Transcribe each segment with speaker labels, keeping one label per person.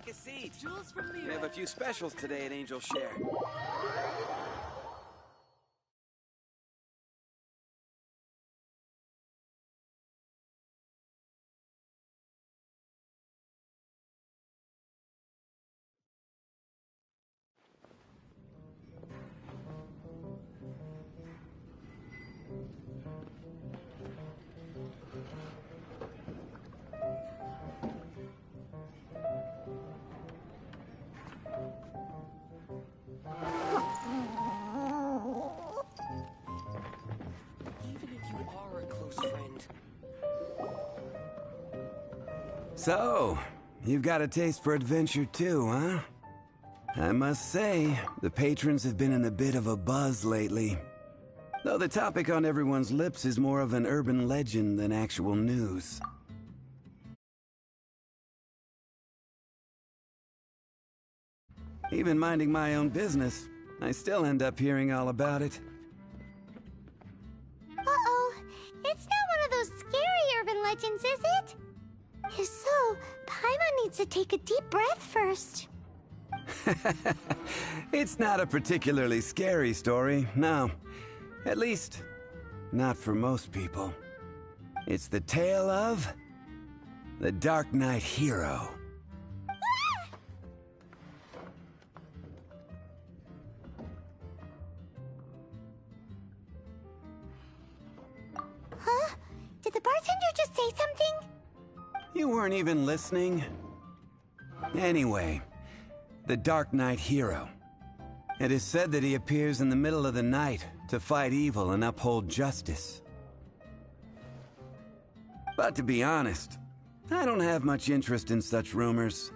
Speaker 1: take a seat.
Speaker 2: Jules from the
Speaker 1: We have a few specials today at Angel Share.
Speaker 2: Even if you are a close friend.
Speaker 1: So, you've got a taste for adventure too, huh? I must say, the patrons have been in a bit of a buzz lately. Though the topic on everyone's lips is more of an urban legend than actual news. Even minding my own business, I still end up hearing all about it.
Speaker 3: Uh-oh. It's not one of those scary urban legends, is it? If so, Paimon needs to take a deep breath first.
Speaker 1: It's not a particularly scary story, no. At least, not for most people. It's the tale of the Dark Knight Hero.
Speaker 3: Huh? Did the bartender just say something?
Speaker 1: You weren't even listening? Anyway, the Dark Knight Hero. It is said that he appears in the middle of the night to fight evil and uphold justice. But to be honest, I don't have much interest in such rumors.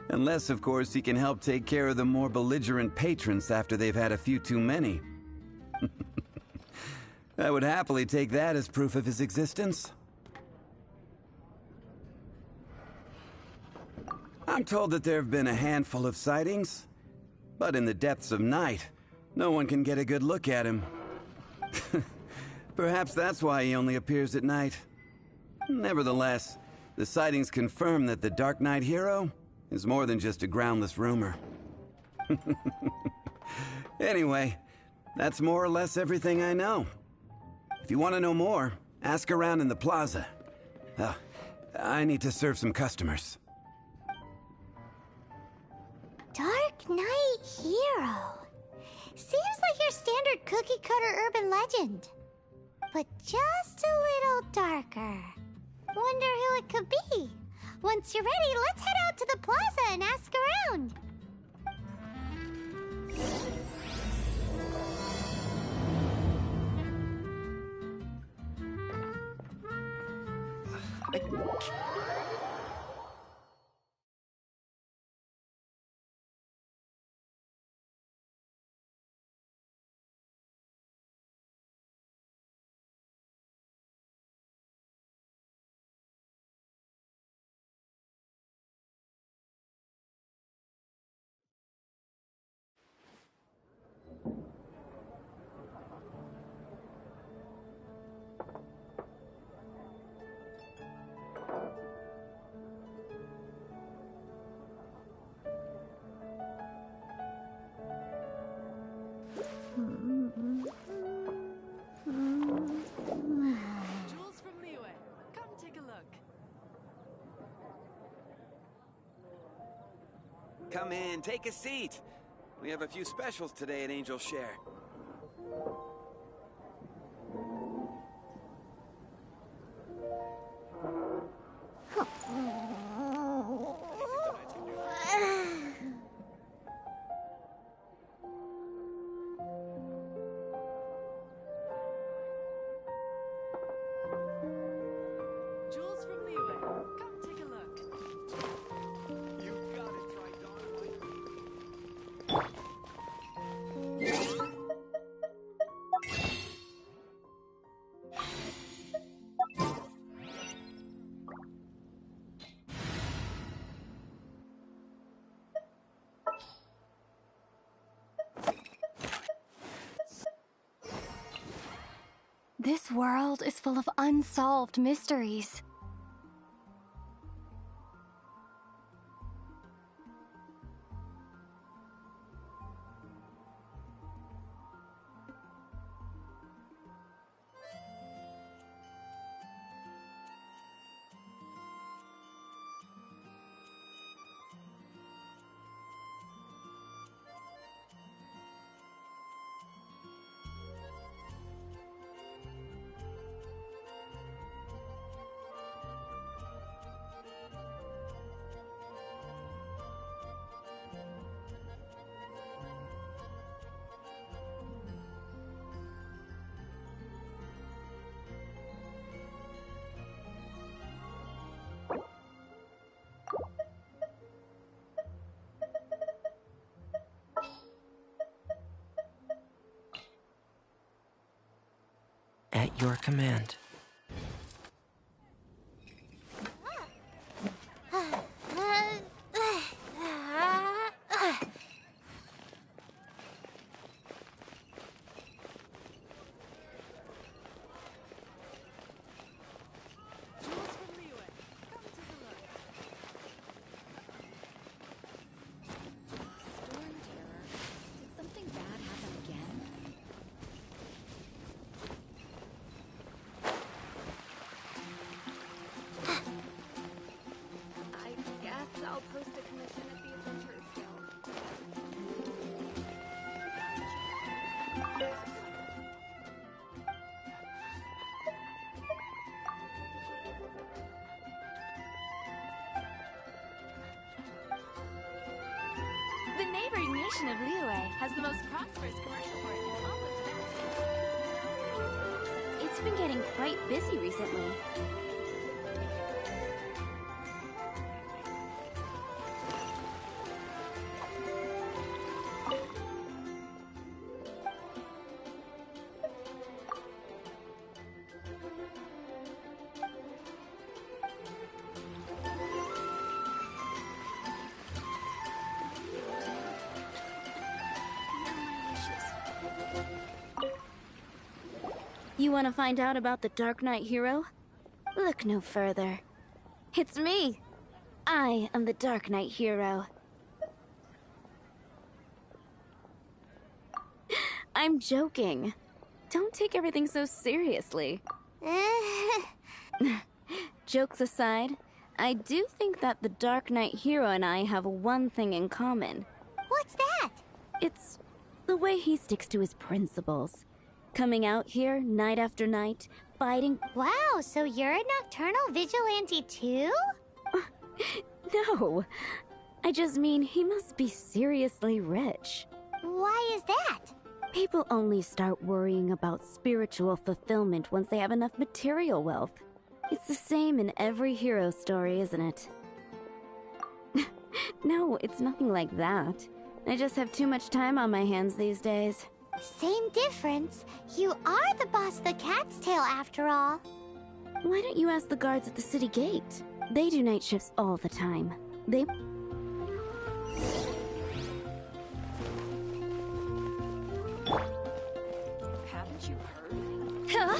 Speaker 1: Unless, of course, he can help take care of the more belligerent patrons after they've had a few too many. I would happily take that as proof of his existence. I'm told that there have been a handful of sightings, but in the depths of night, no one can get a good look at him. Perhaps that's why he only appears at night. Nevertheless, the sightings confirm that the Dark Knight Hero is more than just a groundless rumor. Anyway, that's more or less everything I know. If you want to know more, ask around in the plaza. I need to serve some customers.
Speaker 3: Dark Knight Hero. Seems like your standard cookie-cutter urban legend. But just a little darker. Wonder who it could be. Once you're ready, let's head out to the plaza and ask around.
Speaker 2: Jules from Liyue. Come take a look.
Speaker 1: Come in, take a seat. We have a few specials today at Angel Share.
Speaker 2: Jules from Liyue. Come take a look. You got it right on.
Speaker 4: This world is full of unsolved mysteries. At your command.
Speaker 2: Jules from Liyue. Come take a look.
Speaker 5: Storm Terror. Did something bad happen again? I guess I'll post a commission at the Adventurers Guild.
Speaker 2: The neighboring nation of Liyue has the most prosperous commercial port in all of Venice.
Speaker 5: It's been getting quite busy recently. You want to find out about the Dark Knight hero? Look no further. It's me! I am the Dark Knight hero. I'm joking. Don't take everything so seriously. Jokes aside, I do think that the Dark Knight hero and I have one thing in common.
Speaker 3: What's that?
Speaker 5: It's the way he sticks to his principles. Coming out here night after night, fighting.
Speaker 3: Wow, so you're a nocturnal vigilante too?
Speaker 5: No, I just mean he must be seriously rich.
Speaker 3: Why is that?
Speaker 5: People only start worrying about spiritual fulfillment once they have enough material wealth. It's the same in every hero story, isn't it? No, it's nothing like that. I just have too much time on my hands these days.
Speaker 3: Same difference. You are the boss of the Cat's Tail after all.
Speaker 5: Why don't you ask the guards at the city gate? They do night shifts all the time. They...
Speaker 2: Haven't you heard?
Speaker 5: Huh?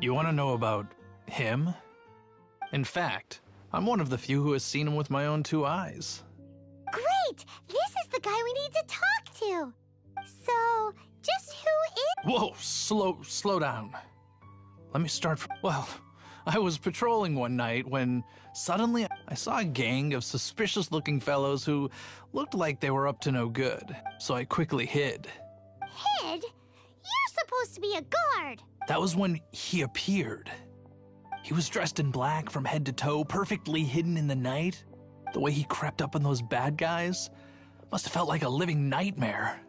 Speaker 6: You want to know about him? In fact, I'm one of the few who has seen him with my own two eyes.
Speaker 3: Great! This is the guy we need to talk to. So, just who is...
Speaker 6: Whoa, slow down. Let me start from, well, I was patrolling one night when suddenly I saw a gang of suspicious-looking fellows who looked like they were up to no good, so I quickly hid.
Speaker 3: Hid? You're supposed to be a guard.
Speaker 6: That was when he appeared. He was dressed in black from head to toe, perfectly hidden in the night. The way he crept up on those bad guys must have felt like a living nightmare.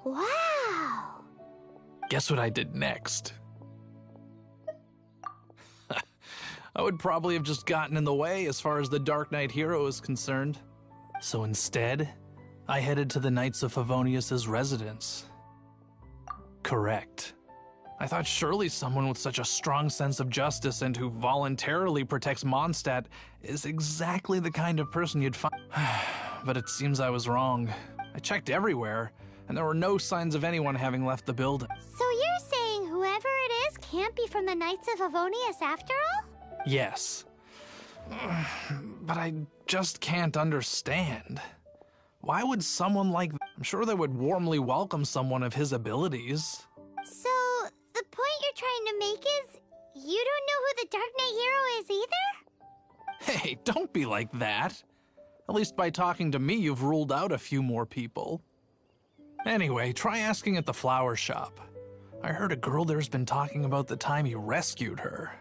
Speaker 3: Wow.
Speaker 6: Guess what I did next? I would probably have just gotten in the way as far as the Dark Knight hero is concerned. So instead, I headed to the Knights of Favonius' residence. Correct. I thought surely someone with such a strong sense of justice and who voluntarily protects Mondstadt is exactly the kind of person you'd find. But it seems I was wrong. I checked everywhere, and there were no signs of anyone having left the building.
Speaker 3: So you're saying whoever it is can't be from the Knights of Favonius after all?
Speaker 6: Yes. But I just can't understand. Why would someone like... I'm sure they would warmly welcome someone of his abilities.
Speaker 3: So, the point you're trying to make is you don't know who the Dark Knight hero is either?
Speaker 6: Hey, don't be like that. At least by talking to me, you've ruled out a few more people. Anyway, try asking at the flower shop. I heard a girl there's been talking about the time he rescued her.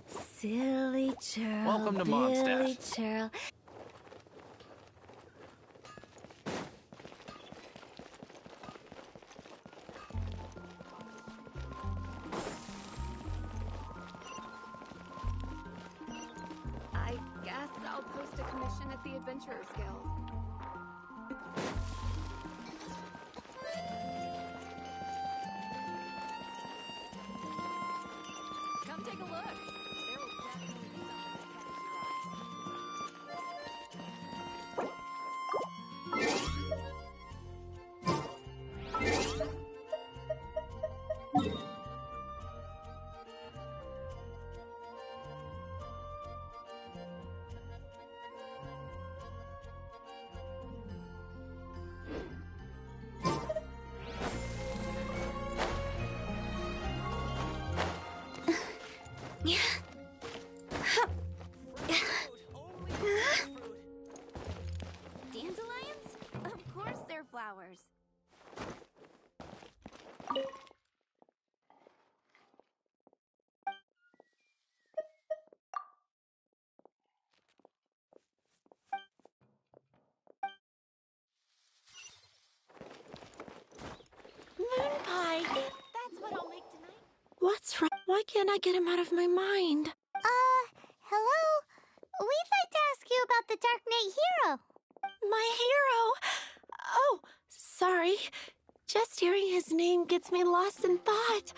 Speaker 5: Silly churl,
Speaker 6: Welcome to
Speaker 5: Billy
Speaker 6: Mondstadt.
Speaker 5: churl.
Speaker 4: commission at the Adventurers Guild.
Speaker 2: Come take a look. There will definitely be something that catches your eye.
Speaker 5: Dandelions? Of course they're flowers.
Speaker 7: Moon pie.
Speaker 5: That's what I'll make tonight.
Speaker 7: What's wrong? Why can't I get him out of my mind?
Speaker 3: Hello? We'd like to ask you about the Dark Knight Hero.
Speaker 7: My hero! Oh, sorry. Just hearing his name gets me lost in thought.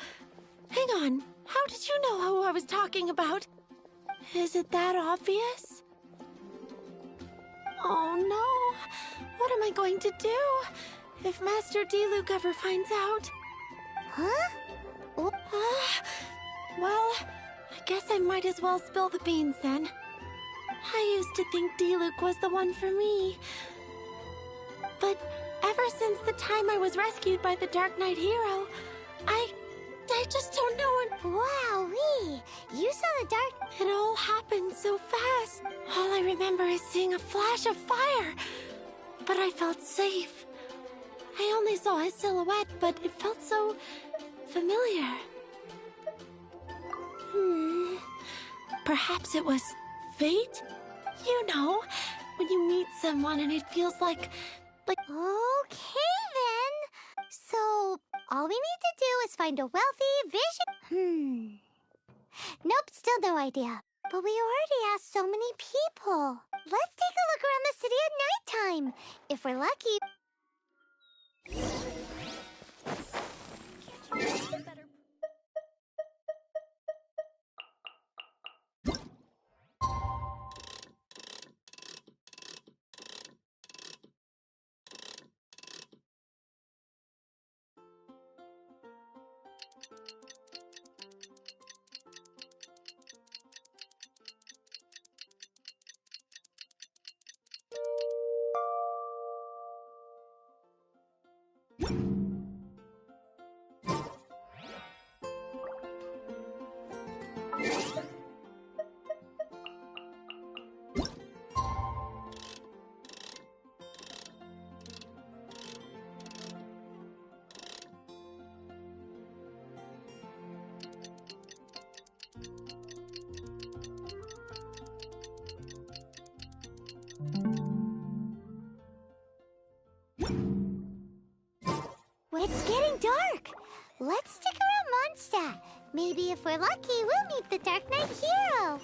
Speaker 7: Hang on. How did you know who I was talking about? Is it that obvious? Oh no. What am I going to do if Master Diluc ever finds out?
Speaker 3: Huh?
Speaker 7: Well, I guess I might as well spill the beans then. I used to think Diluc was the one for me. But ever since the time I was rescued by the Dark Knight Hero, I just don't know it.
Speaker 3: Wowee! You saw the dark...
Speaker 7: It all happened so fast. All I remember is seeing a flash of fire. But I felt safe. I only saw his silhouette, but it felt so familiar. Perhaps it was fate? You know, when you meet someone and it feels like...
Speaker 3: Okay, then. So, all we need to do is find a wealthy vision... Nope, still no idea. But we already asked so many people. Let's take a look around the city at nighttime. If we're lucky... It's getting dark. Let's stick around Mondstadt. Maybe if we're lucky, we'll meet the Dark Knight Hero.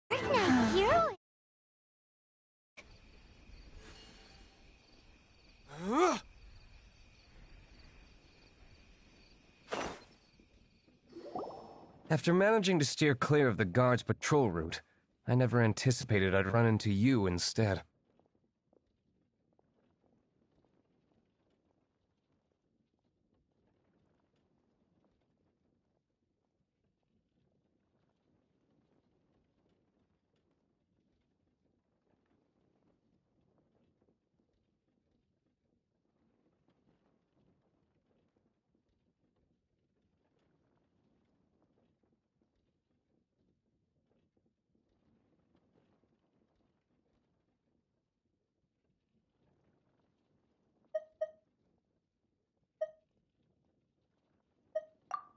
Speaker 3: Dark Knight Hero?
Speaker 8: After managing to steer clear of the guards' patrol route, I never anticipated I'd run into you instead.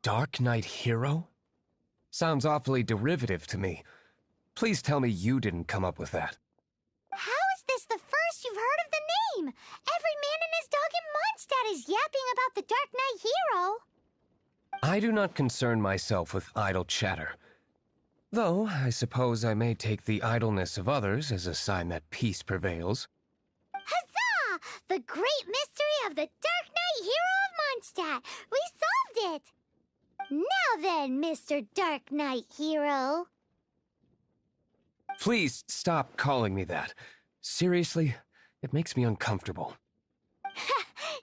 Speaker 8: Dark Knight hero? Sounds awfully derivative to me. Please tell me you didn't come up with that.
Speaker 3: How is this the first you've heard of the name? Every man and his dog in Mondstadt is yapping about the Dark Knight hero.
Speaker 8: I do not concern myself with idle chatter. Though, I suppose I may take the idleness of others as a sign that peace prevails.
Speaker 3: Huzzah! The great mystery of the Dark Knight hero of Mondstadt! We solved it! Now then, Mr. Dark Knight hero.
Speaker 8: Please stop calling me that. Seriously, it makes me uncomfortable.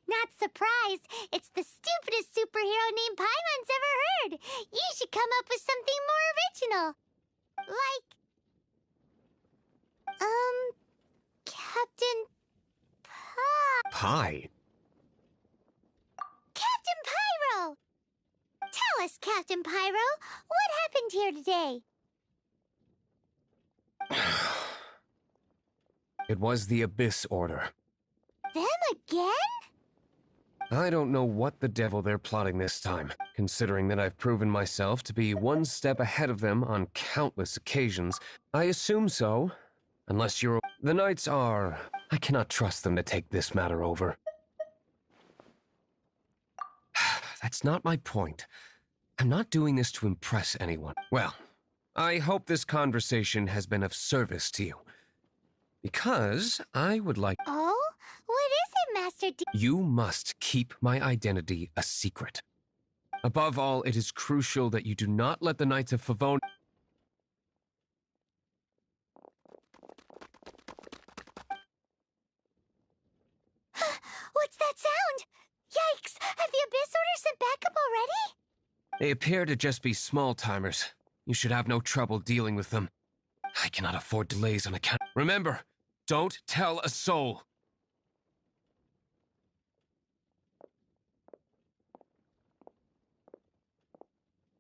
Speaker 3: Not surprised. It's the stupidest superhero name Paimon's ever heard. You should come up with something more original. Like... Captain
Speaker 8: Pie?
Speaker 3: Captain Pyro! Tell us, Captain Pyro, what happened here today?
Speaker 8: It was the Abyss Order.
Speaker 3: Them again?
Speaker 8: I don't know what the devil they're plotting this time, considering that I've proven myself to be one step ahead of them on countless occasions. I assume so, unless you're... The Knights are... I cannot trust them to take this matter over. That's not my point. I'm not doing this to impress anyone. Well, I hope this conversation has been of service to you. Because I would like...
Speaker 3: Oh? What is it, Master D?
Speaker 8: You must keep my identity a secret. Above all, it is crucial that you do not let the Knights of Favonius...
Speaker 3: What's that sound? Yikes! Have the Abyss Order sent backup already?
Speaker 8: They appear to just be small-timers. You should have no trouble dealing with them. I cannot afford delays on account... Remember, don't tell a soul.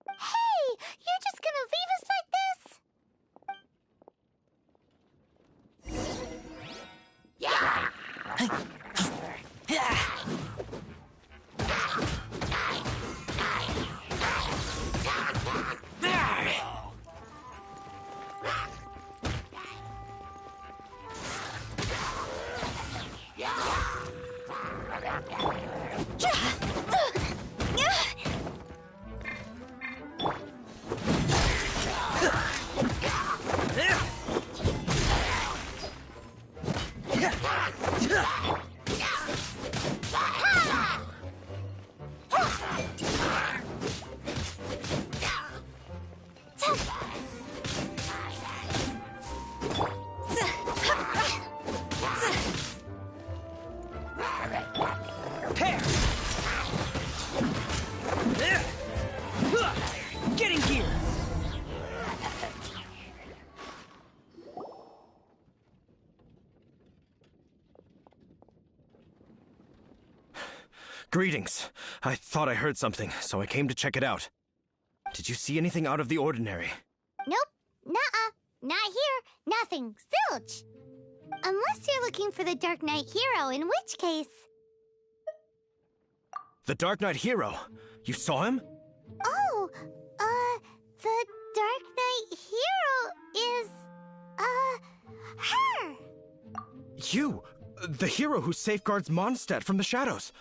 Speaker 3: Hey! You're just gonna leave us like this?
Speaker 9: Get in gear!
Speaker 10: Greetings. I thought I heard something, so I came to check it out. Did you see anything out of the ordinary?
Speaker 3: Nope. Nuh-uh. Not here. Nothing. Zilch. Unless you're looking for the Dark Knight hero, in which case...
Speaker 10: The Dark Knight hero? You saw him?
Speaker 3: Oh, the Dark Knight hero is, her!
Speaker 10: You! The hero who safeguards Mondstadt from the shadows.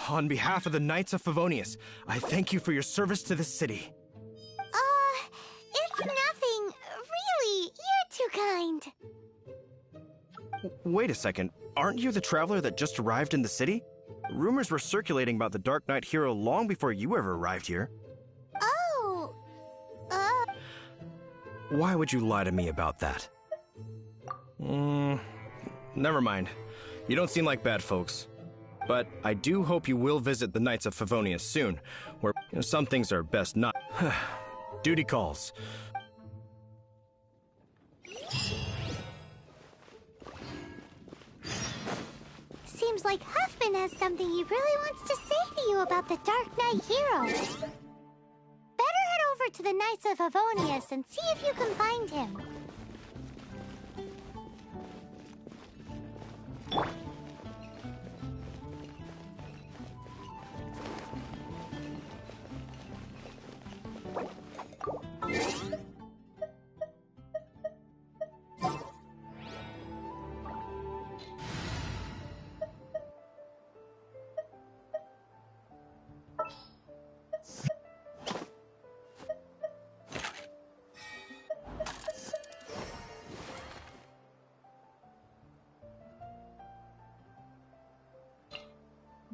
Speaker 10: On behalf of the Knights of Favonius, I thank you for your service to this city.
Speaker 3: It's nothing. Really, you're too kind.
Speaker 10: Wait a second. Aren't you the traveler that just arrived in the city? Rumors were circulating about the Dark Knight hero long before you ever arrived here.
Speaker 3: Oh,
Speaker 10: Why would you lie to me about that? Never mind. You don't seem like bad folks. But I do hope you will visit the Knights of Favonius soon, where some things are best not. Duty calls.
Speaker 3: seems like Huffman has something he really wants to say to you about the Dark Knight hero. Better head over to the Knights of Favonius and see if you can find him.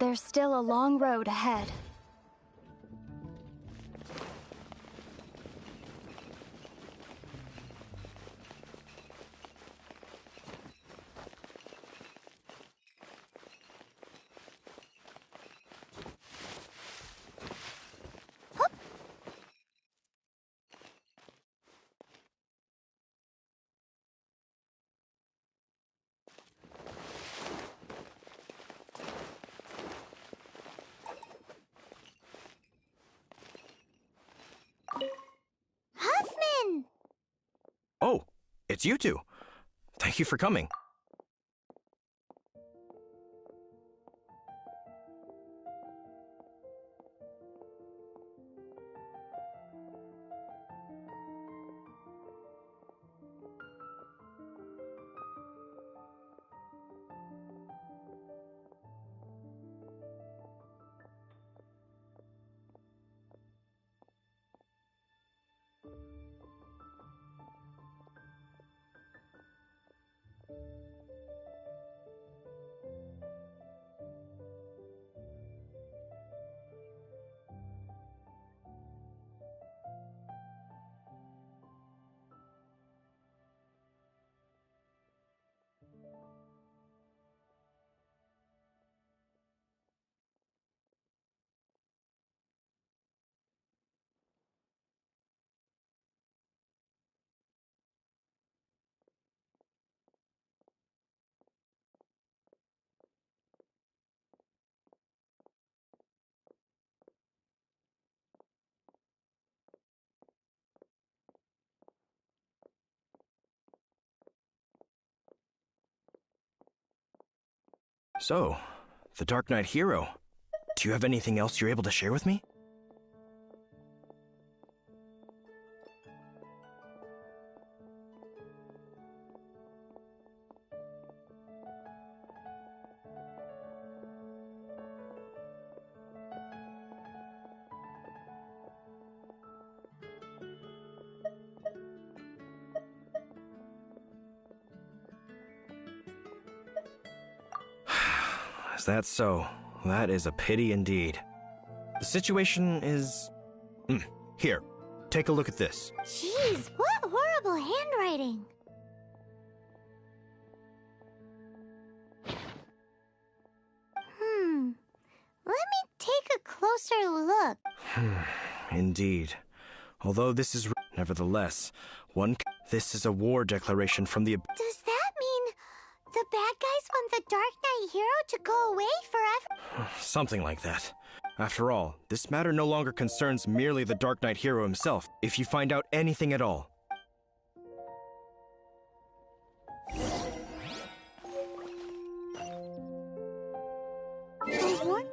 Speaker 4: There's still a long road ahead.
Speaker 3: Huffman!
Speaker 10: Oh, it's you two. Thank you for coming. So, the Dark Knight hero. Do you have anything else you're able to share with me? Is that so? That is a pity indeed. The situation is... Here, take a look at this.
Speaker 3: Jeez, what horrible handwriting. Let me take a closer look.
Speaker 10: Indeed. Although this is... Nevertheless, this is a war declaration from the...
Speaker 3: Does that mean the bad guys want the Dark Knight hero to go away forever?
Speaker 10: Something like that. After all, this matter no longer concerns merely the Dark Knight hero himself. If you find out anything at all,
Speaker 3: What?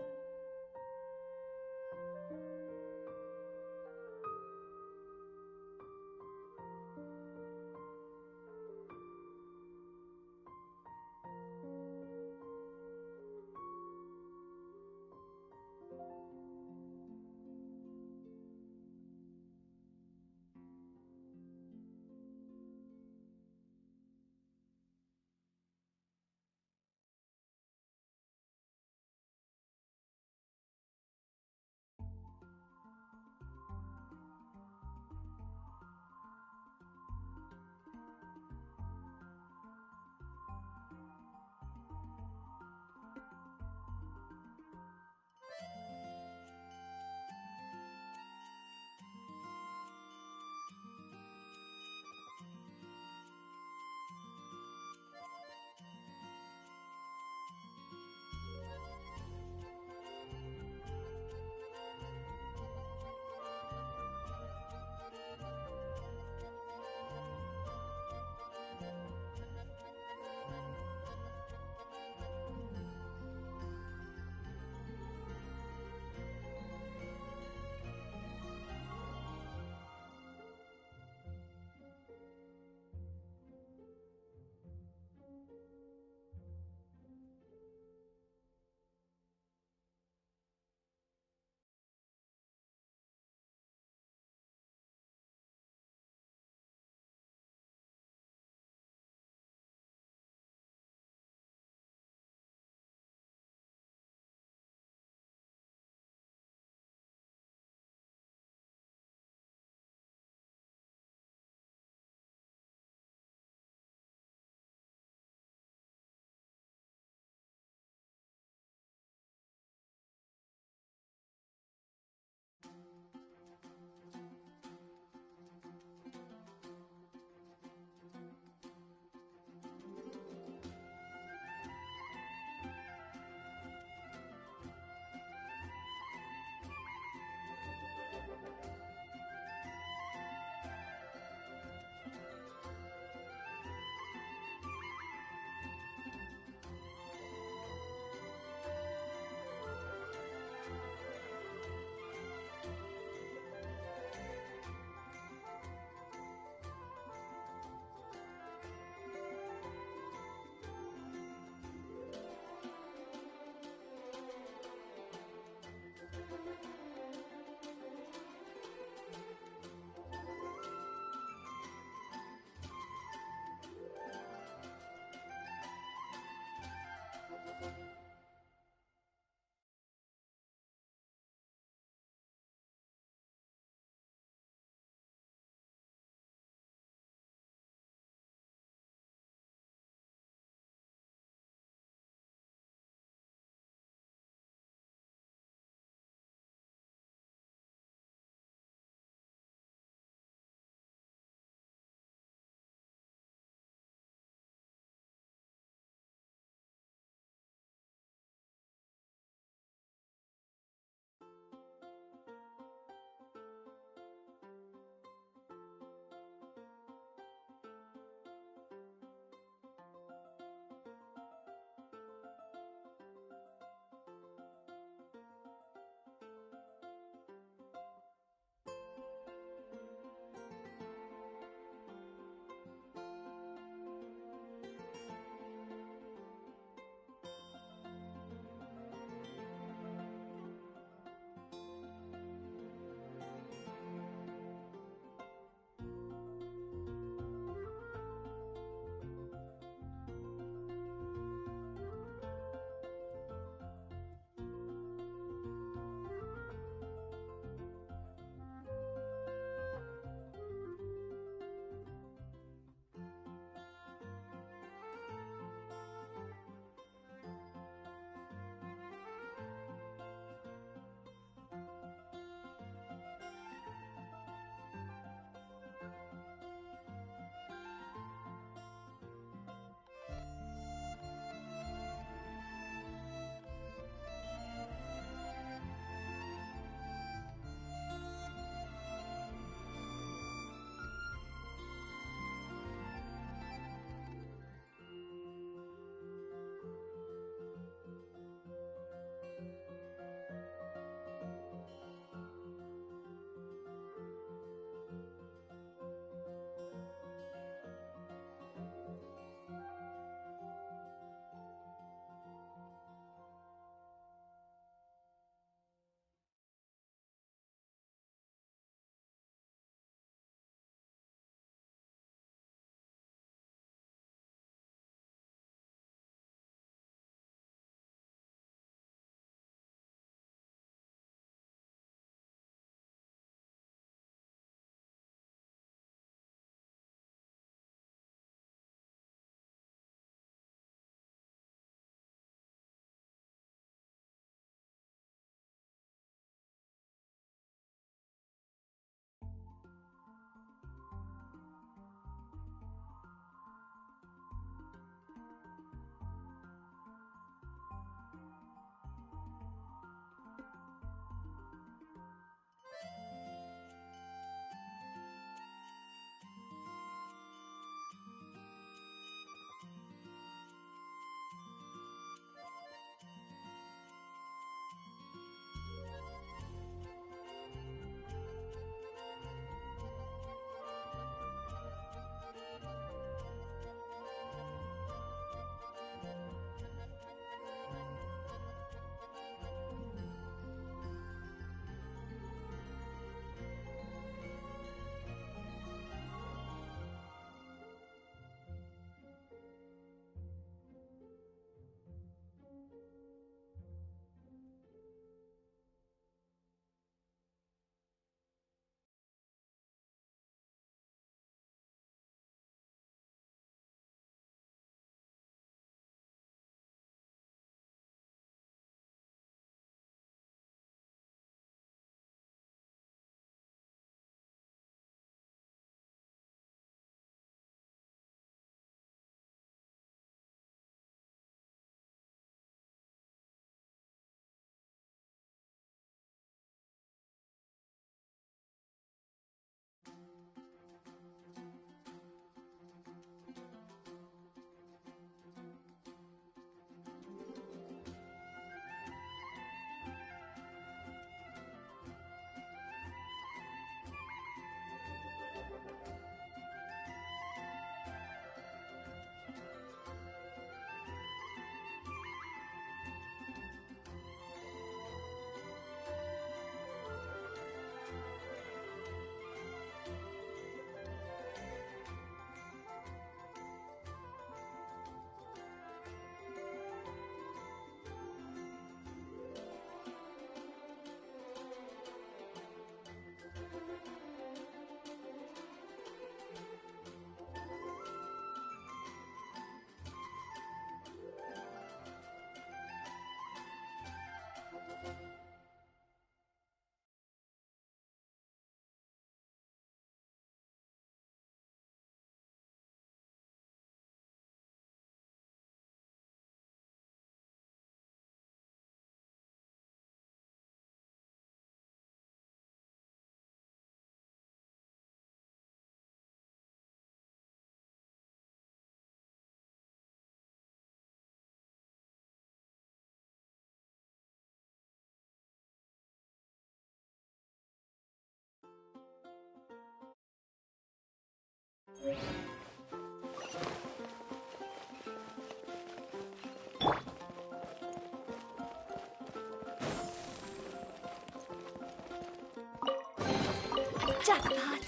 Speaker 4: Jackpot!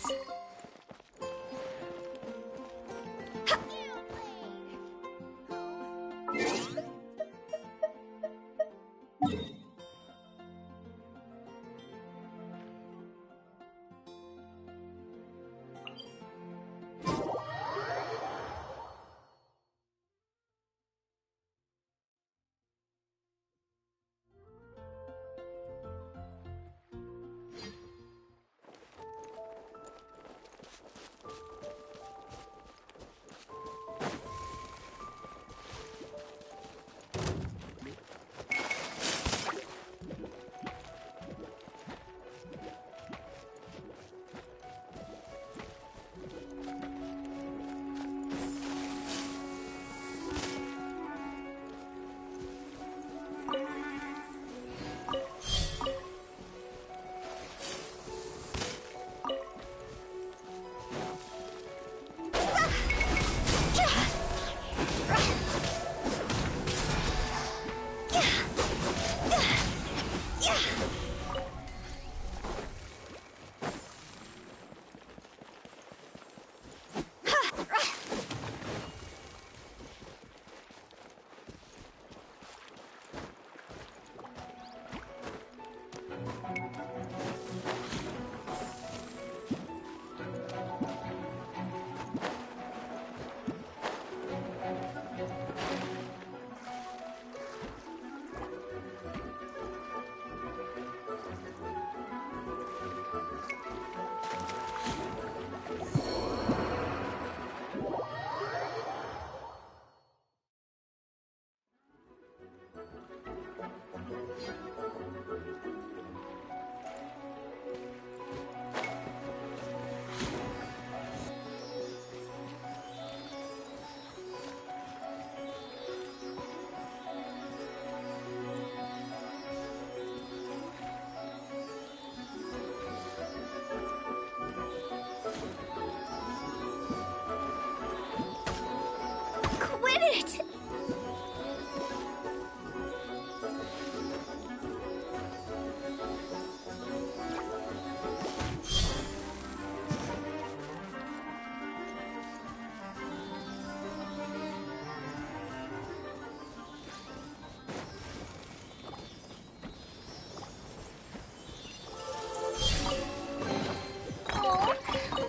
Speaker 3: Quit it! Oh,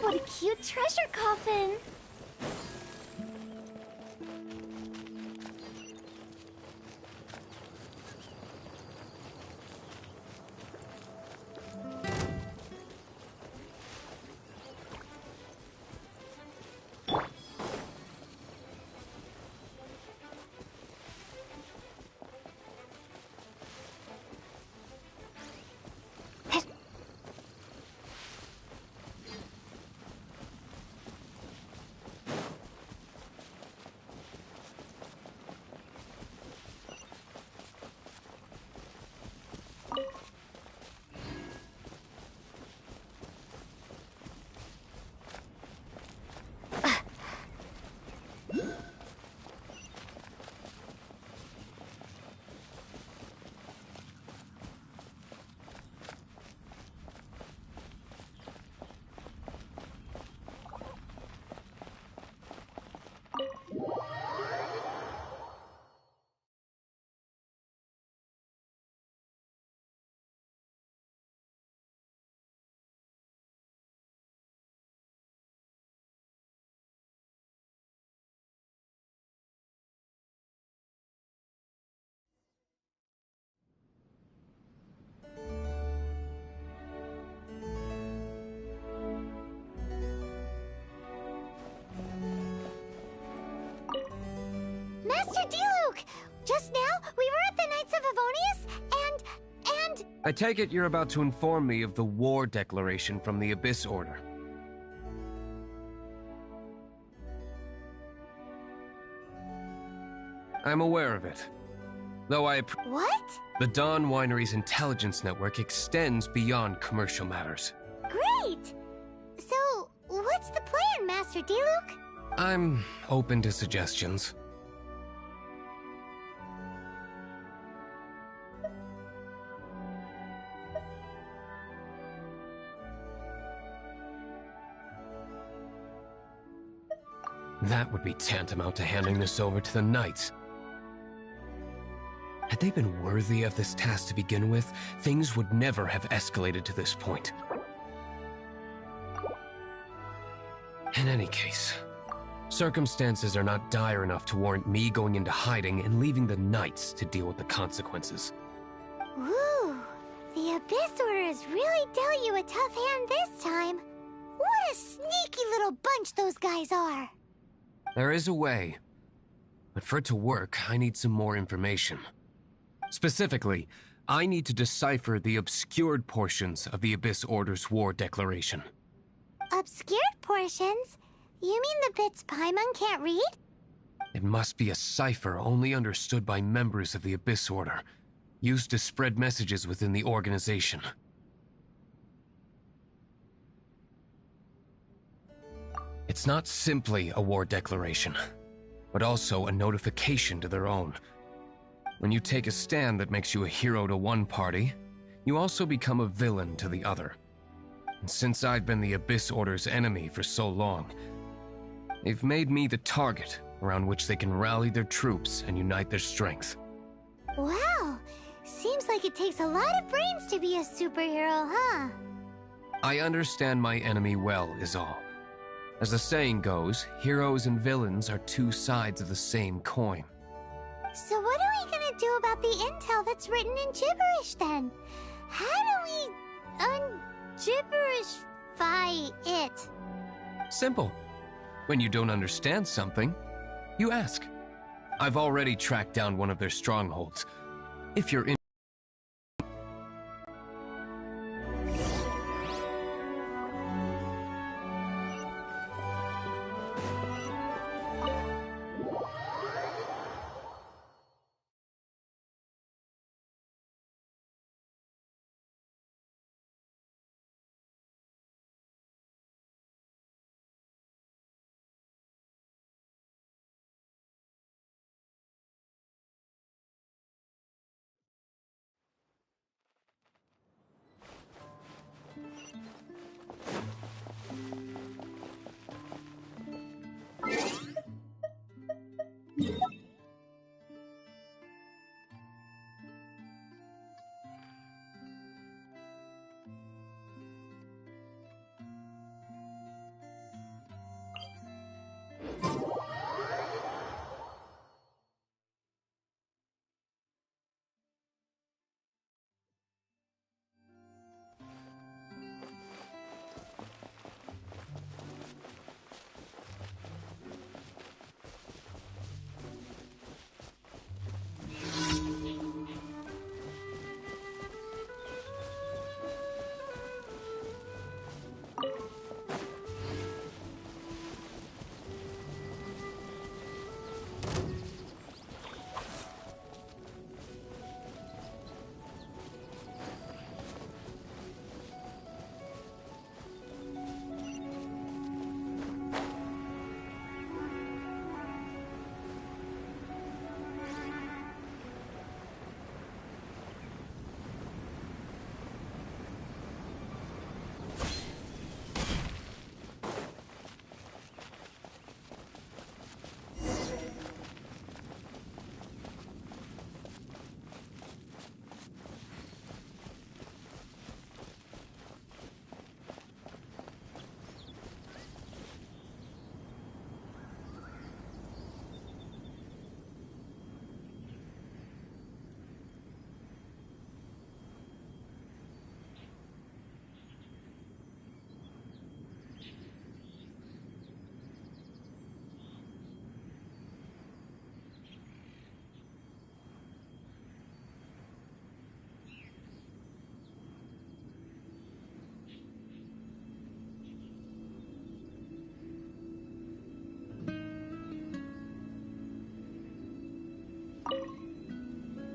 Speaker 3: what a cute treasure coffin! Master Diluc! Just now, we were at the Knights of Avonius, and...
Speaker 8: I take it you're about to inform me of the war declaration from the Abyss Order. I'm aware of it. Though
Speaker 3: What?
Speaker 8: The Dawn Winery's intelligence network extends beyond commercial matters.
Speaker 3: Great! So, what's the plan, Master Diluc?
Speaker 8: I'm open to suggestions. That would be tantamount to handing this over to the Knights. Had they been worthy of this task to begin with, things would never have escalated to this point. In any case, circumstances are not dire enough to warrant me going into hiding and leaving the Knights to deal with the consequences.
Speaker 3: Ooh, the Abyss Order has really dealt you a tough hand this time. What a sneaky little bunch those guys are.
Speaker 8: There is a way, but for it to work, I need some more information. Specifically, I need to decipher the obscured portions of the Abyss Order's war declaration.
Speaker 3: Obscured portions? You mean the bits Paimon can't read?
Speaker 8: It must be a cipher only understood by members of the Abyss Order, used to spread messages within the organization. It's not simply a war declaration, but also a notification to their own. When you take a stand that makes you a hero to one party, you also become a villain to the other. And since I've been the Abyss Order's enemy for so long, they've made me the target around which they can rally their troops and unite their strength.
Speaker 3: Wow, seems like it takes a lot of brains to be a superhero, huh?
Speaker 8: I understand my enemy well, is all. As the saying goes, heroes and villains are two sides of the same coin.
Speaker 3: So what are we gonna do about the intel that's written in gibberish then? How do we un-gibberishify it?
Speaker 8: Simple. When you don't understand something, you ask. I've already tracked down one of their strongholds. If you're in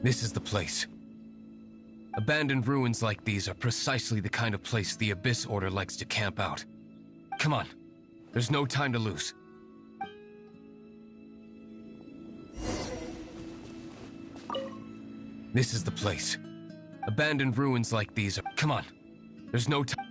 Speaker 8: This is the place. Abandoned ruins like these are precisely the kind of place the Abyss Order likes to camp out. Come on. There's no time to lose. This is the place. Abandoned ruins like these are... Come on. There's no time...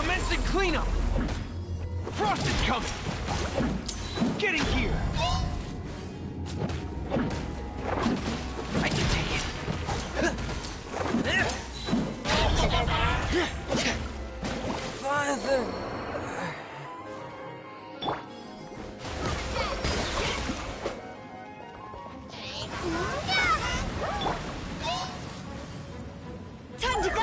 Speaker 9: Commencing cleanup! Frost is coming! Getting here! I can take it! Father!
Speaker 5: Time to go!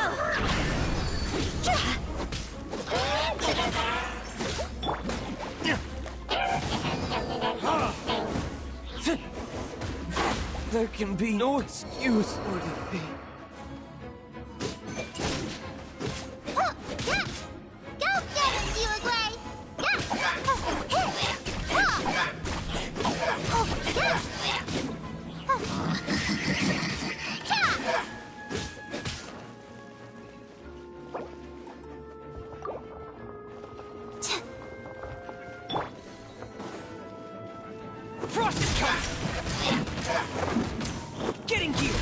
Speaker 9: There can be no excuse for defeat.
Speaker 3: Go get him, Delagray!
Speaker 9: Frost is coming! Getting here!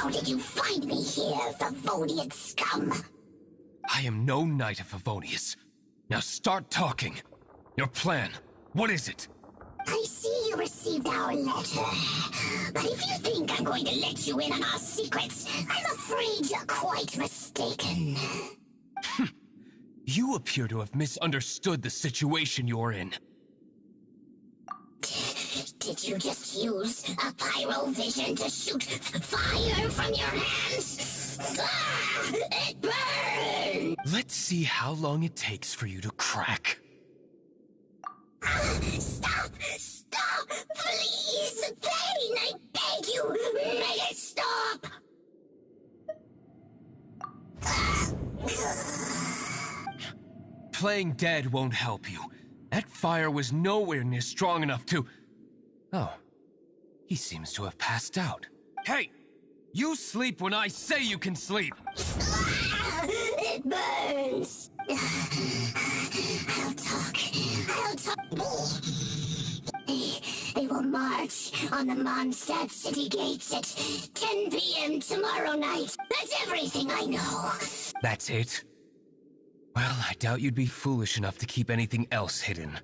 Speaker 11: How did you find me here, Favonian scum?
Speaker 8: I am no Knight of Favonius. Now start talking. Your plan, what is it?
Speaker 11: I see you received our letter. But if you think I'm going to let you in on our secrets, I'm afraid you're quite mistaken.
Speaker 8: You appear to have misunderstood the situation you're in.
Speaker 11: Did you just use a pyrovision to shoot fire from your hands? Ah, it burns!
Speaker 8: Let's see how long it takes for you to crack.
Speaker 11: Stop! Stop! Please! Pain! I beg you! Make it stop!
Speaker 8: Playing dead won't help you. That fire was nowhere near strong enough to... Oh. He seems to have passed out. Hey! You sleep when I say you can sleep!
Speaker 11: It burns! I'll talk. They will march on the Mondstadt city gates at 10 p.m. tomorrow night. That's everything I know.
Speaker 8: That's it? Well, I doubt you'd be foolish enough to keep anything else hidden.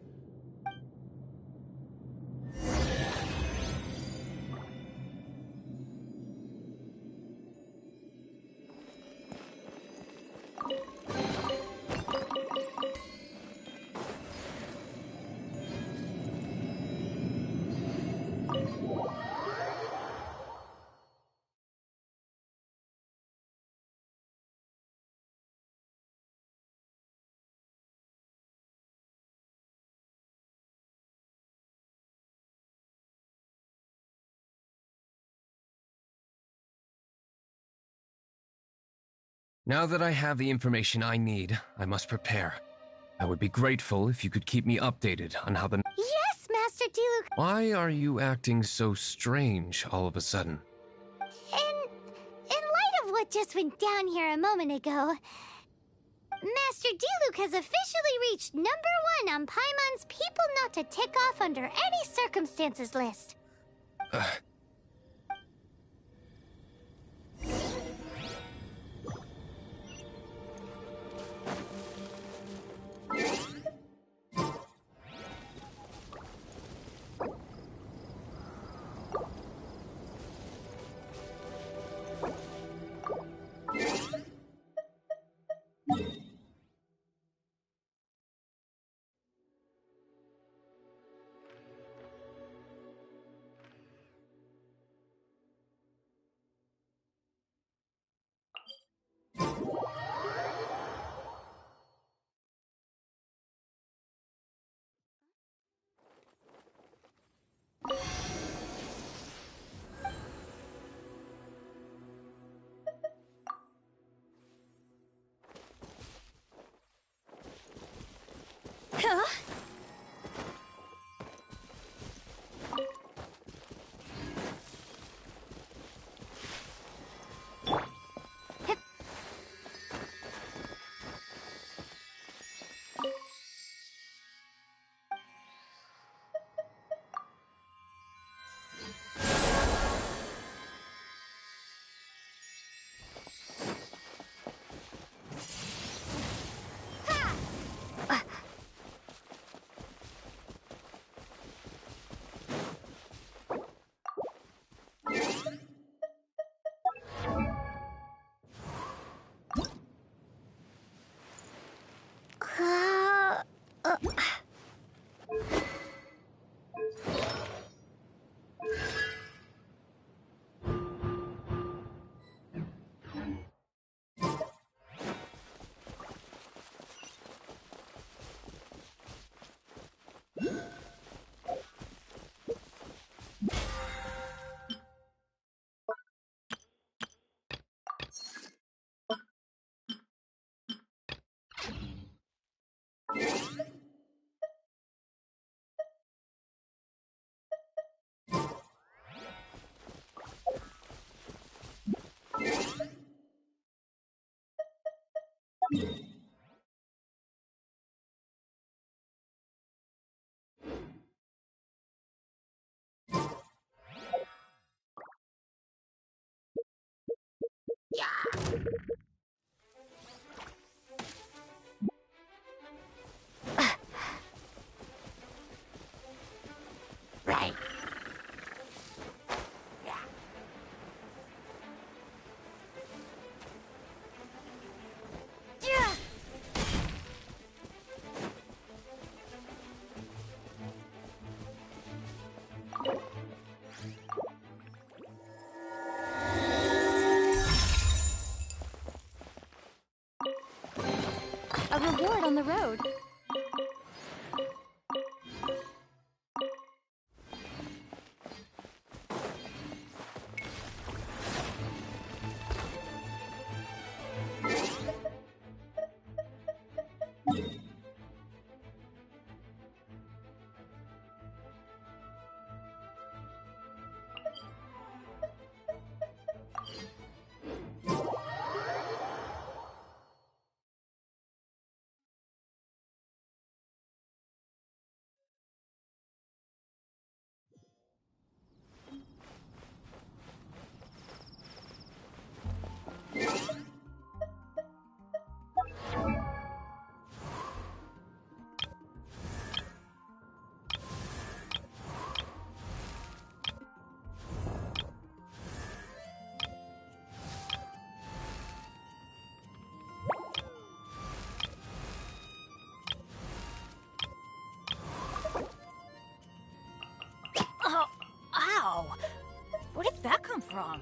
Speaker 8: Now that I have the information I need, I must prepare. I would be grateful if you could keep me updated on how the...
Speaker 3: Yes, Master Diluc.
Speaker 8: Why are you acting so strange all of a sudden?
Speaker 3: In light of what just went down here a moment ago, Master Diluc has officially reached #1 on Paimon's people not to tick off under any circumstances list.
Speaker 11: Right.
Speaker 4: A reward on the road.
Speaker 12: Oh, ow! Where did that come from?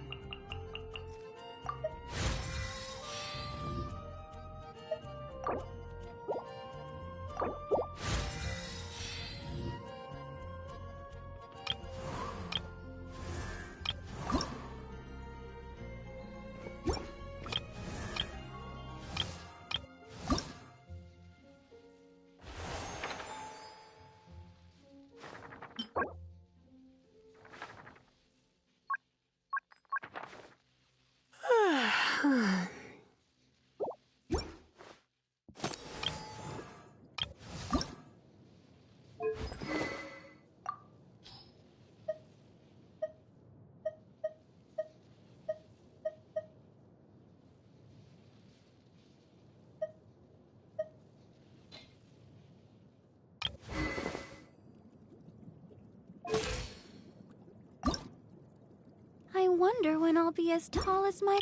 Speaker 4: I wonder when I'll be as tall as my...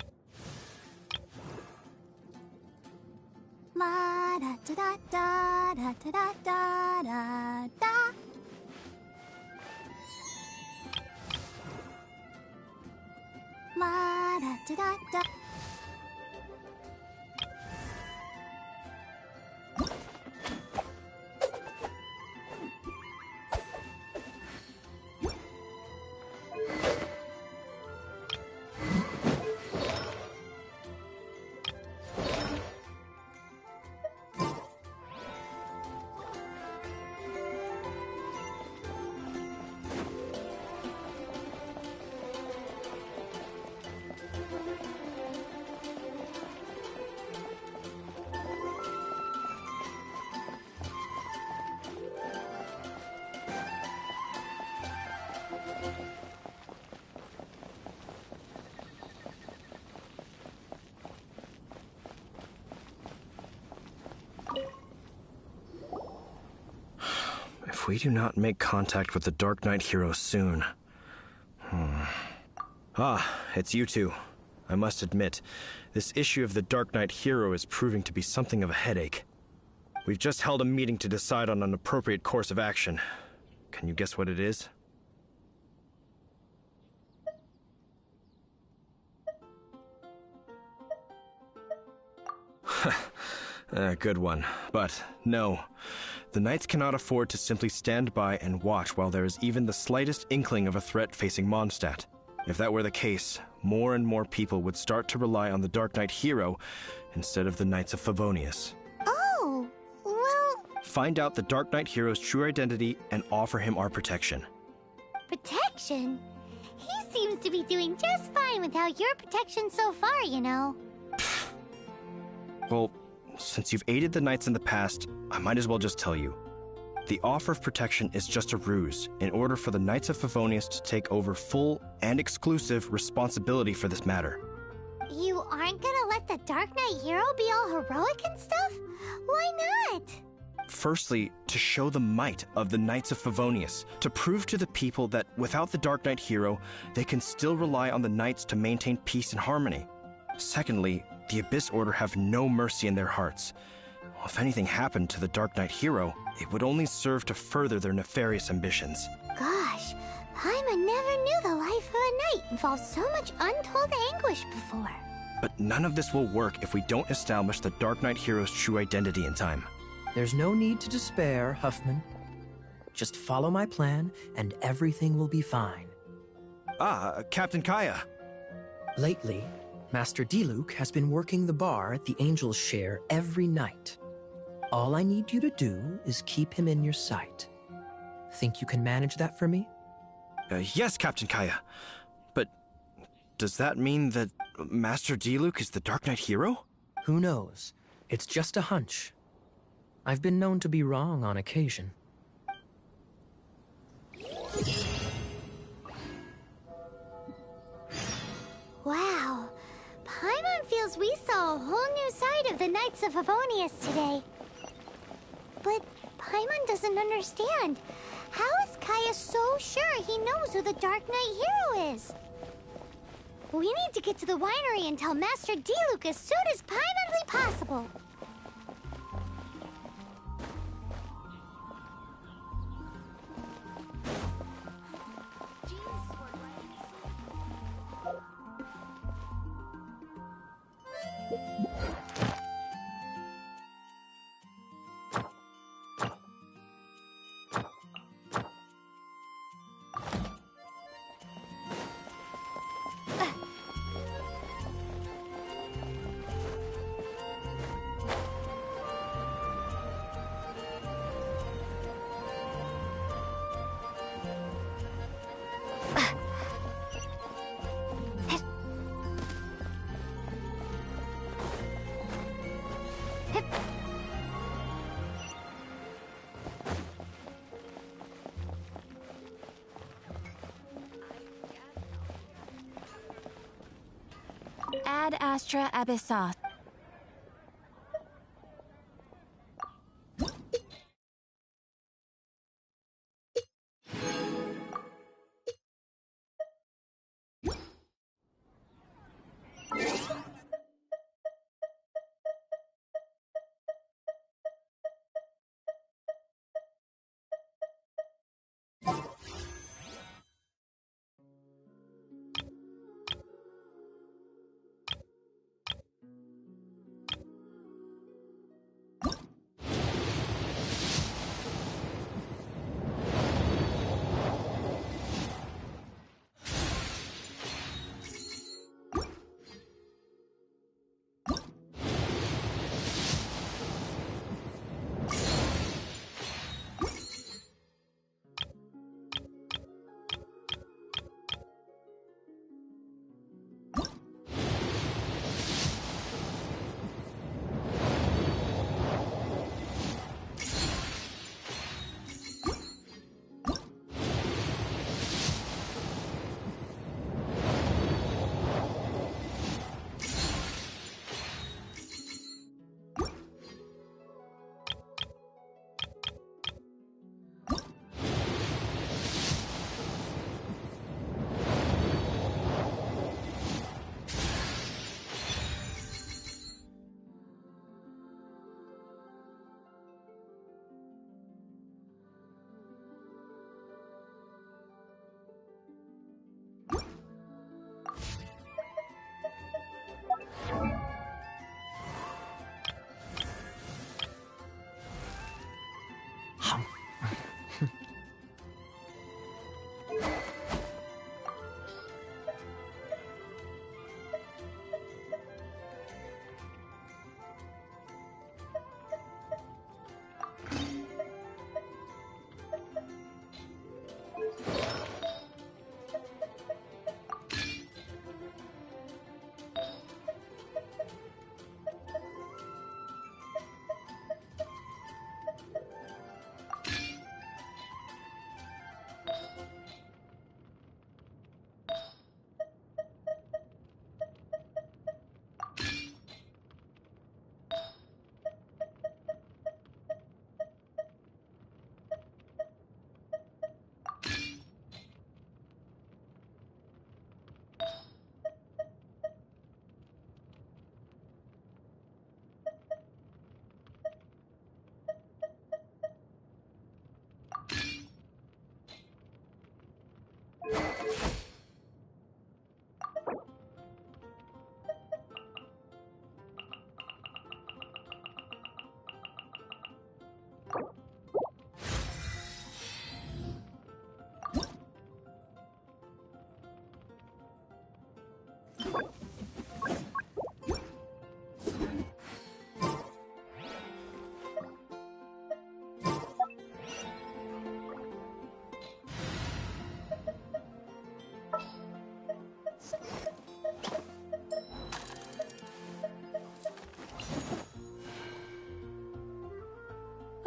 Speaker 3: La da da da da da da da da da. La da da da da.
Speaker 10: If we do not make contact with the Dark Knight hero soon... Ah, it's you two. I must admit, this issue of the Dark Knight hero is proving to be something of a headache. We've just held a meeting to decide on an appropriate course of action. Can you guess what it is? Good one. But no, the Knights cannot afford to simply stand by and watch while there is even the slightest inkling of a threat facing Mondstadt. If that were the case, more and more people would start to rely on the Dark Knight hero instead of the Knights of Favonius.
Speaker 3: Oh, well...
Speaker 10: Find out the Dark Knight hero's true identity and offer him our protection.
Speaker 3: Protection? He seems to be doing just fine without your protection so far, you know.
Speaker 10: Well, since you've aided the Knights in the past, I might as well just tell you. The offer of protection is just a ruse in order for the Knights of Favonius to take over full and exclusive responsibility for this matter.
Speaker 3: You aren't gonna let the Dark Knight hero be all heroic and stuff? Why not?
Speaker 10: Firstly, to show the might of the Knights of Favonius, to prove to the people that without the Dark Knight hero, they can still rely on the Knights to maintain peace and harmony. Secondly, the Abyss Order have no mercy in their hearts. If anything happened to the Dark Knight hero, it would only serve to further their nefarious ambitions.
Speaker 3: Gosh, Paimon never knew the life of a knight involved so much untold anguish before.
Speaker 10: But none of this will work if we don't establish the Dark Knight hero's true identity in time.
Speaker 13: There's no need to despair, Huffman. Just follow my plan, and everything will be fine.
Speaker 10: Captain Kaya.
Speaker 13: Lately, Master Diluc has been working the bar at the Angel's Share every night. All I need you to do is keep him in your sight. Think you can manage that for me?
Speaker 10: Yes, Captain Kaya. But does that mean that Master Diluc is the Dark Knight hero?
Speaker 13: Who knows? It's just a hunch. I've been known to be wrong on occasion.
Speaker 3: Wow. Paimon feels we saw a whole new side of the Knights of Favonius today. But Paimon doesn't understand. How is Kaya so sure he knows who the Dark Knight hero is? We need to get to the winery and tell Master Diluc as soon as Paimonly possible.
Speaker 7: Ad Astra Abyssos.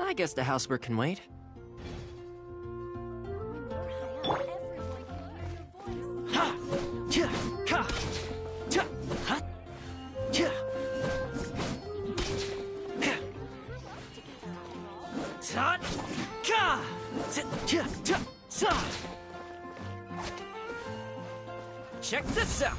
Speaker 9: I guess the housework can wait. Check this out.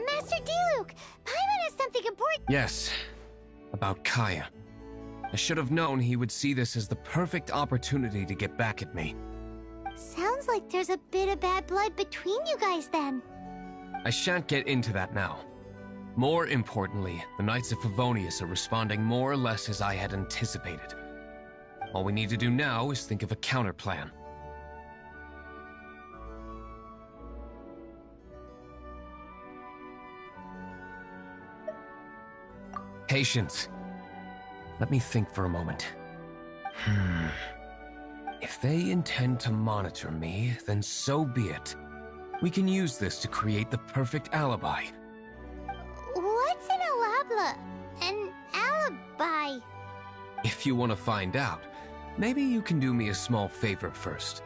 Speaker 3: Master Diluc, Paimon has something important.
Speaker 8: Yes, about Kaya. I should have known he would see this as the perfect opportunity to get back at me.
Speaker 3: Sounds like there's a bit of bad blood between you guys then.
Speaker 8: I shan't get into that now. More importantly, the Knights of Favonius are responding more or less as I had anticipated. All we need to do now is think of a counterplan. Patience. Let me think for a moment. If they intend to monitor me, then so be it. We can use this to create the perfect alibi.
Speaker 3: What's an alabla? An alibi?
Speaker 8: If you want to find out, maybe you can do me a small favor first.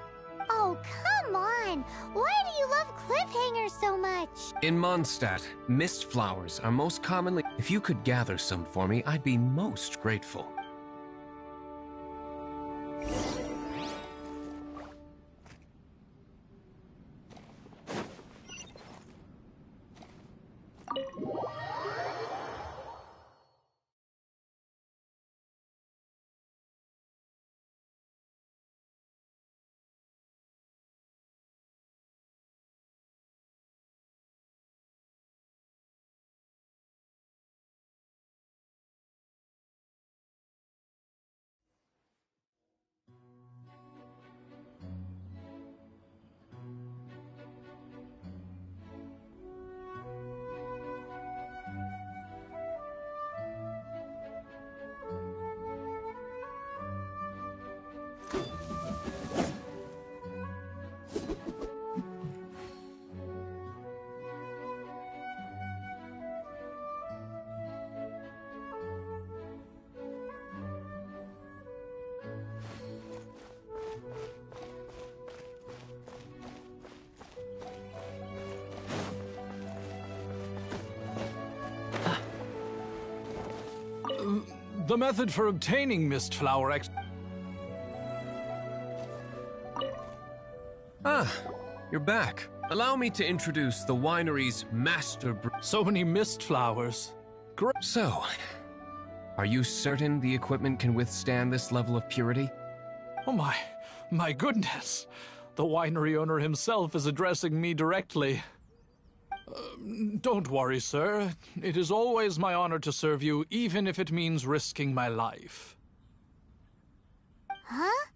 Speaker 3: Oh, come on! Why do you love cliffhangers so much?
Speaker 8: In Mondstadt, mist flowers are most commonly... If you could gather some for me, I'd be most grateful.
Speaker 6: The method for obtaining mist flower
Speaker 8: Ah, you're back. Allow me to introduce the winery's master brew.
Speaker 6: So many mist flowers.
Speaker 8: So, are you certain the equipment can withstand this level of purity?
Speaker 6: Oh my goodness. The winery owner himself is addressing me directly. Don't worry, sir. It is always my honor to serve you, even if it means risking my life.
Speaker 3: Huh?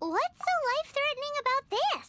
Speaker 3: What's so life-threatening about this?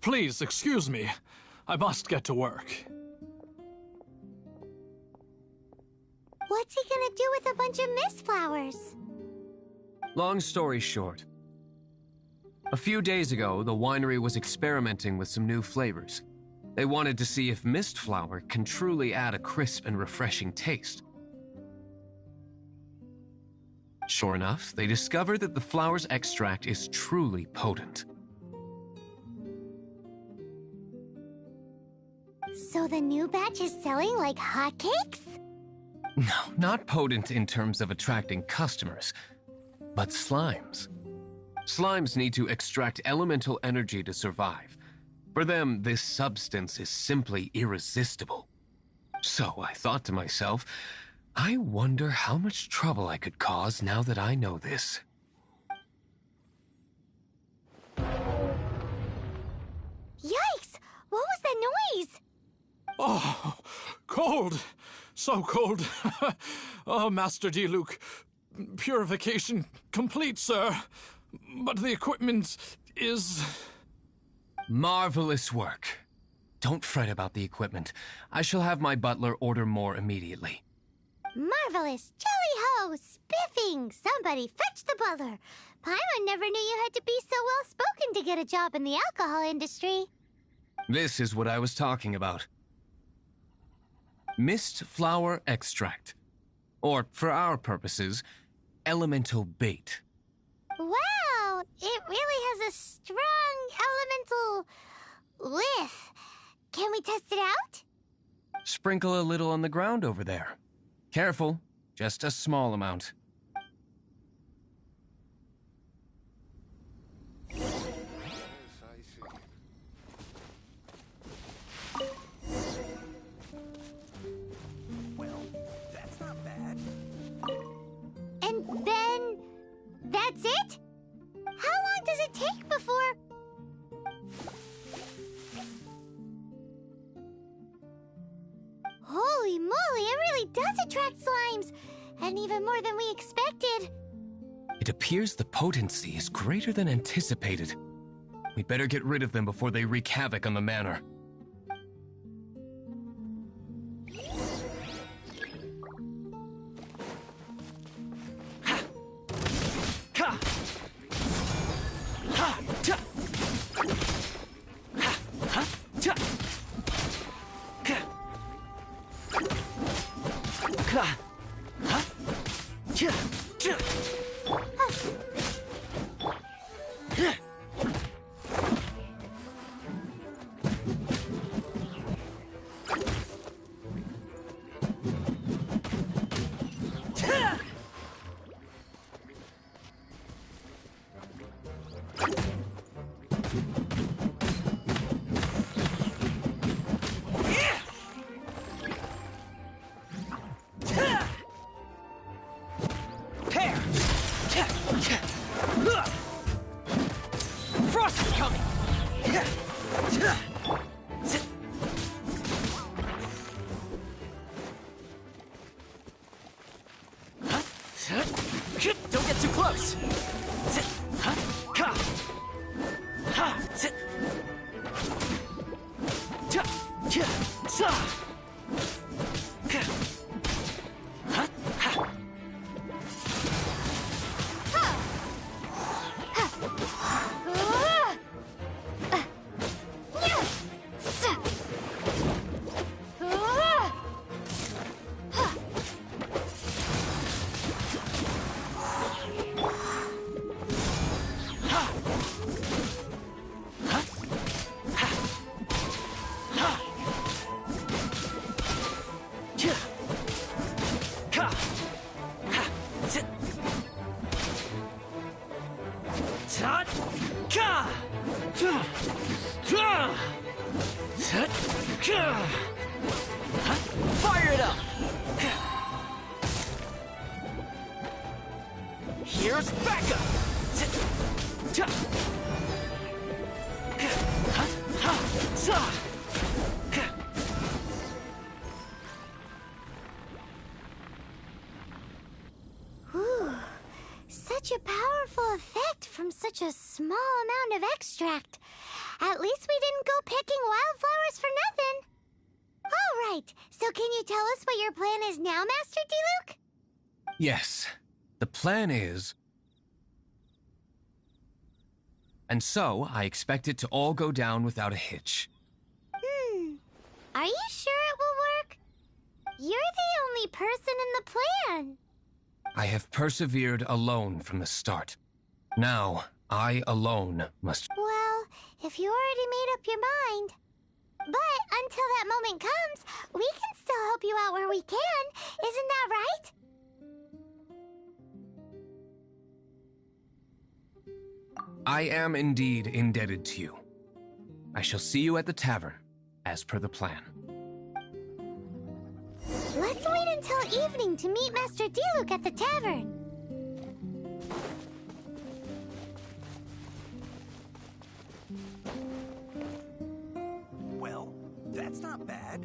Speaker 6: Please, excuse me. I must get to work.
Speaker 3: What's he gonna do with a bunch of mist flowers?
Speaker 8: Long story short, a few days ago, the winery was experimenting with some new flavors. They wanted to see if mist flower can truly add a crisp and refreshing taste. Sure enough, they discovered that the flower's extract is truly potent.
Speaker 3: So the new batch is selling like hotcakes?
Speaker 8: No, not potent in terms of attracting customers, but slimes. Slimes need to extract elemental energy to survive. For them, this substance is simply irresistible. So I thought to myself, I wonder how much trouble I could cause now that I know this.
Speaker 3: Yikes! What was that noise?
Speaker 6: Oh, cold! So cold. Oh, Master Diluc. Purification complete, sir. But the equipment is...
Speaker 8: Marvelous work. Don't fret about the equipment. I shall have my butler order more immediately.
Speaker 3: Marvelous! Jolly-ho! Spiffing! Somebody fetch the butler! Paimon never knew you had to be so well-spoken to get a job in the alcohol industry.
Speaker 8: This is what I was talking about. Mist flower extract. Or, for our purposes, elemental bait.
Speaker 3: Wow! It really has a strong elemental whiff. Can we test it out?
Speaker 8: Sprinkle a little on the ground over there. Careful, just a small amount.
Speaker 1: Well, that's not bad.
Speaker 3: And then... that's it? How long does it take before... Holy moly, it really does attract slimes! And even more than we expected.
Speaker 8: It appears the potency is greater than anticipated. We'd better get rid of them before they wreak havoc on the manor.
Speaker 9: Frost is coming! Don't get too close! Fire it up! Here's backup!
Speaker 3: Ooh, such a powerful effect from such a small amount of extract. At least we didn't go picking wildflowers for nothing. All right, so can you tell us what your plan is now, Master Diluc?
Speaker 8: Yes, the plan is... And so, I expect it to all go down without a hitch.
Speaker 3: Are you sure it will work? You're the only person in the plan.
Speaker 8: I have persevered alone from the start. Now, I alone must...
Speaker 3: Well, if you already made up your mind. But until that moment comes, we can still help you out where we can. Isn't that right?
Speaker 8: I am indeed indebted to you. I shall see you at the tavern, as per the plan.
Speaker 3: Let's wait until evening to meet Master Diluc at the tavern.
Speaker 14: Well, that's not bad.